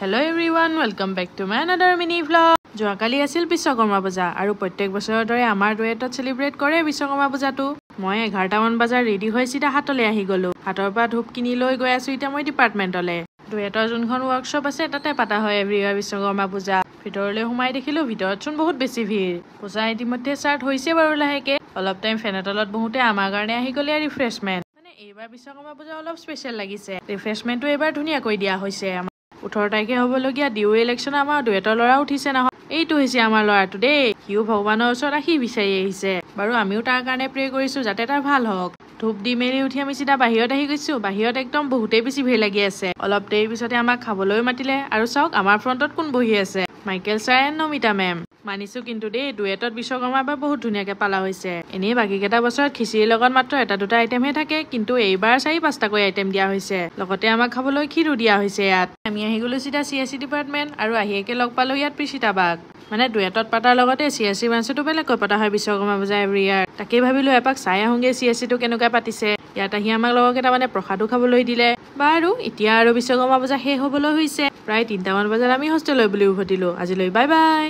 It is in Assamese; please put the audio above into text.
Hello everyone, welcome back to my another mini vlog. যোৱাকালি আছিল বিশ্বকৰ্মা পূজা আৰু প্ৰত্যেক বছৰৰ দৰে আমাৰ ডুৱেটত সেলিব্ৰেট কৰে বিশ্বকৰ্মা পূজাটো। মই 11টা মান বজাৰ ৰেডি হৈ সিধা হাতলৈ আহি গলো। হাতৰ পৰা ধূপ কিনি লৈ গৈ আছো এতিয়া মই ডিপাৰ্টমেন্টলৈ। ডুৱেটৰ যোনখন ওয়াৰ্কশ্বপ আছে তাতে পাতা হয় এভৰিয়াৰ বিশ্বকৰ্মা পূজা। ভিতৰলৈ সোমাই দেখিলো ভিতৰত চোন বহুত বেছি ভিৰ। পূজা ইতিমধ্যে ষ্টাৰ্ট হৈছে বাৰু লাহেকে। অলপ টাইম ফেনৰ তলত বহোতে আমাৰ কাৰণে আহি গ'লে ৰিফ্ৰেছমেন্ট। মানে এইবাৰ বিশ্বকৰ্মা পূজা অলপ স্পেশাল লাগিছে। ৰিফ্ৰেছমেন্টটো এইবাৰ ধুনীয়াকৈ দিয়া হৈছে। 18 তাৰিখে হ'বলগীয়া ডিউ ইলেকশ্যন আমাৰ ডুৱেটৰ ল'ৰা উঠিছে নহয়। এইটো হৈছে আমাৰ ল'ৰাটো দেই। সিও ভগৱানৰ ওচৰত আহি বিচাৰি আহিছে। বাৰু আমিও তাৰ কাৰণে প্ৰে কৰিছো যাতে তাৰ ভাল হওক। ধূপ দি মেলি উঠি আমি চিধা বাহিৰত আহি গৈছো। বাহিৰত একদম বহুতেই বেছি ভিৰ লাগি আছে। অলপ দেৰি পিছতে আমাক খাবলৈ মাতিলে আৰু চাওক আমাৰ ফ্ৰণ্টত কোন বহি আছে। Michael sir and Namita ma'am. মানিছো কিন্তু দেই ডুৱেটত বিশ্বকৰ্মা বা বহুত ধুনীয়াকে পালা হৈছে। এনেই বাকী কেইটা বছৰত খিচিৰিৰ লগত মাত্ৰ এটা দুটা আইটেমহে থাকে, কিন্তু এইবাৰ 4-5টাকৈ আইটেম দিয়া হৈছে। লগতে আমাক খাবলৈ ক্ষীৰো দিয়া হৈছে ইয়াত। আমি আহি গলো চিধা CSE ডিপাৰ্টমেন্ট আৰু আহি একে লগ পালো ইয়াত প্ৰিচিতা বাক। মানে ডুৱেটত পাতাৰ লগতে CSE ব্ৰাঞ্চতো বেলেগকৈ পতা হয় বিশ্বকৰ্মা পূজা এভৰি ইয়াৰ। তাকে ভাবিলো এপাক চাই আহোঁগে CSEটো কেনেকুৱা পাতিছে। ইয়াত আহি আমাক লগৰ কেইটামানে প্ৰসাদো খাবলৈ দিলে। বাৰু এতিয়া আৰু বিশ্বকৰ্মা পূজা শেষ হ'বলৈ হৈছে। প্ৰায় 3টা মান বজাত আমি হোষ্টেললৈ বুলি উভতিলো। আজিলৈ বাই বাই।